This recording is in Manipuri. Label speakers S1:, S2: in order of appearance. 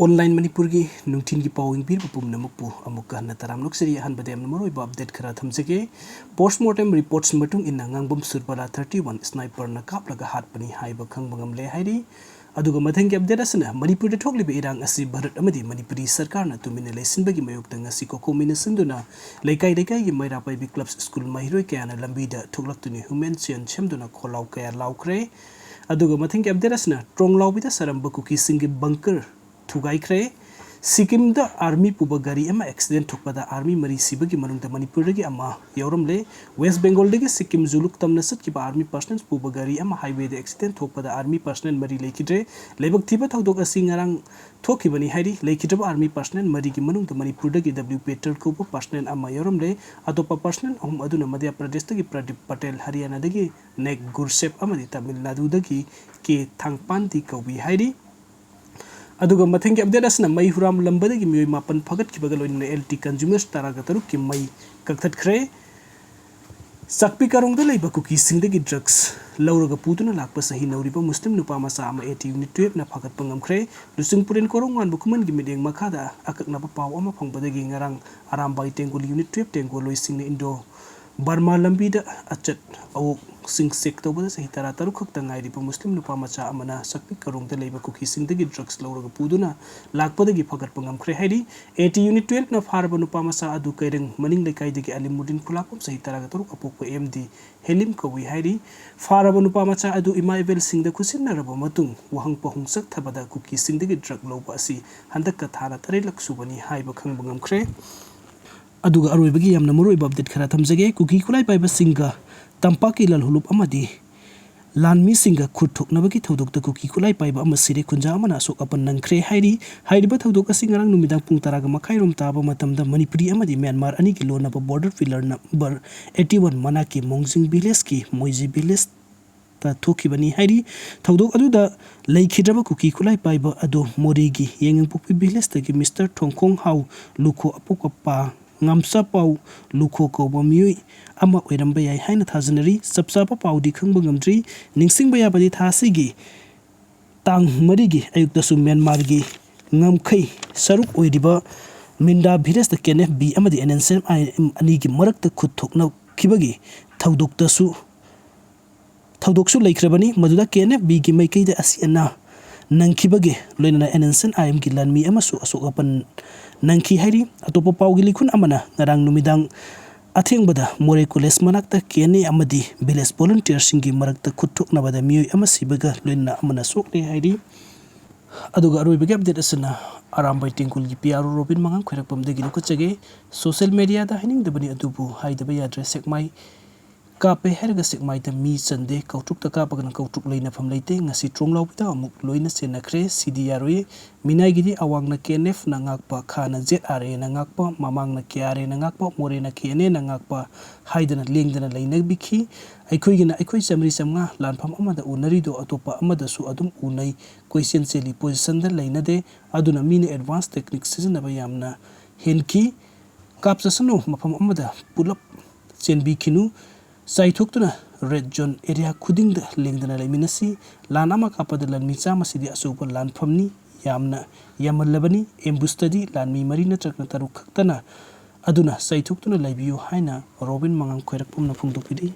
S1: Online Manipuri की नुंगथिन की पाविंग बीर पुम नमुकपु अमुका नतराम नुक्सरी हन बदेम नमरोई अपडेट खरा थमसके postmortem reports मतुंग in ngangbum Surbala 31 sniper na kaplaga hatpani haiba khangmangam le hairi aduga mathang ki update asna Manipur de thokliba irang asi Bharat amadi Manipuri sarkar na tumina leisinbagi mayokta ngasi ko kominasinduna leikai gi maira pai bi clubs school mairoi kaya na lambi da thuklaktuni human chen chemduna kholau kaya laukre aduga mathang ki update asna trong laubida saramba Kuki singi bunker Thugaikre Sikkim da army puba gari ama accident thokpada army mari sibagi manungda Manipur dagi ama yaurumle West Bengal dagi Sikkim zuluk tamna sat ki army personnel puba gari ama highway da accident thokpada army personnel mari lekidre lebak thiba thodok asi ngarang thokibani hairi lekidra army personnel mari ki manungda Manipur dagi W Peter ko personnel ama yaurumle adopa personnel aduna Madhya Pradesh dagi Pradip Patel Haryana dagi Nek Gursep amadi Tamil Nadu dagi ke Thangpan di kawi hairi aduga mathang ki update asna mai huram lambada ki mioi mapan phagat ki bagal oin LT consumers taraga taru ki mai kaktat khre sakpi karong da leiba Kuki singda ki drugs lauraga putuna lakpa sahi nauriba muslim nupa masa ama 80 unit 12 na phagat pangam khre lusing puren korong wan bukuman gi mideng makhada akak na paw ama phangbada gi ngarang aram bai tengul unit 12 tengul loising na indo Burma lambi da achat au sing sek to bada sahi tara taru khak tangai ri muslim nupa macha amana sakpi karong da leiba Kuki sing dagi drugs lauraga puduna lakpa dagi phagat pangam khre hairi 80 unit 12 na farba nupa macha adu kaireng maning lekai dagi alimudin khulapum sahi tara ga taru apok MD helim kawi hairi farba nupa macha adu ima evel sing da khusin na raba matung wahang pahung sak thabada Kuki sing dagi drug lauba asi handak ka thana tare laksubani haiba khang bangam khre aduga aroibagi yamna maroi update khara thamjage Kuki kulai paiba singa tampaki lal hulup amadi lanmi singa khuthok nabagi thodok ta Kuki kulai paiba ama sire khunja amana sok apan nangkhre hairi ba thodok asingarang numidang pung taraga makhairom taba matamda Manipuri amadi Myanmar ani ki lona ba border pillar number 81 manaki mongjing village ki moiji village ta thokibani hairi thodok aduda leikhidaba Kuki kulai paiba adu morigi yengeng pupi village ta ki Mr Thongkhong hau lukho apokapa ngamsa pau lukho ko bamiui ama oiramba yai haina thajanari sapsapa pau di khangba ngamdri ningsing baya badi thasigi tang marigi ayukta su Myanmar gi ngamkhai saruk oiriba minda village ta kenef b amadi NNSM ani gi marak ta khut thokna khibagi thodokta su thodoksu leikrabani maduda kenef b gi maikai da asiana nangkhibagi loina NNSM IM gi lanmi amasu asokapan nangki hairi atopa pawgi likhun amana ngarang numidang athengbada more college manakta keni amadi village volunteer singi marakta khuthok nabada mioi ama sibaga loina amana sokle hairi aduga aroibagi update asna arambai tingkul gi PRO Robin mangang khairakpam degi lokachage social media da hining dabani adubu haidaba yadre sekmai kape herga sikmai ta mi chande kautuk ta kapaga na kautuk leina pham leite ngasi tronglau bita amuk loina sena khre CDROE minai gidi awang na KNF na ngakpa khana ZRA na ngakpa mamang na KRA na ngakpa more na KNA na ngakpa haidana lengdana leina bikhi aikoi gina aikoi samri samnga lanpham amada unari do atopa amada su adum unai question seli position da leina de aduna mini advanced techniques sijna ba yamna henki kapsasano mafam amada pulap chenbi khinu Saithokuna red zone area khuding da lengdana laiminasi lanama kapada lanmi chama sidi asupa lanphamni yamna yamalabani embustadi lanmi marina trakna taru khaktana aduna saithokuna laibiyo haina Robin mangang khairakpumna phungdokpidi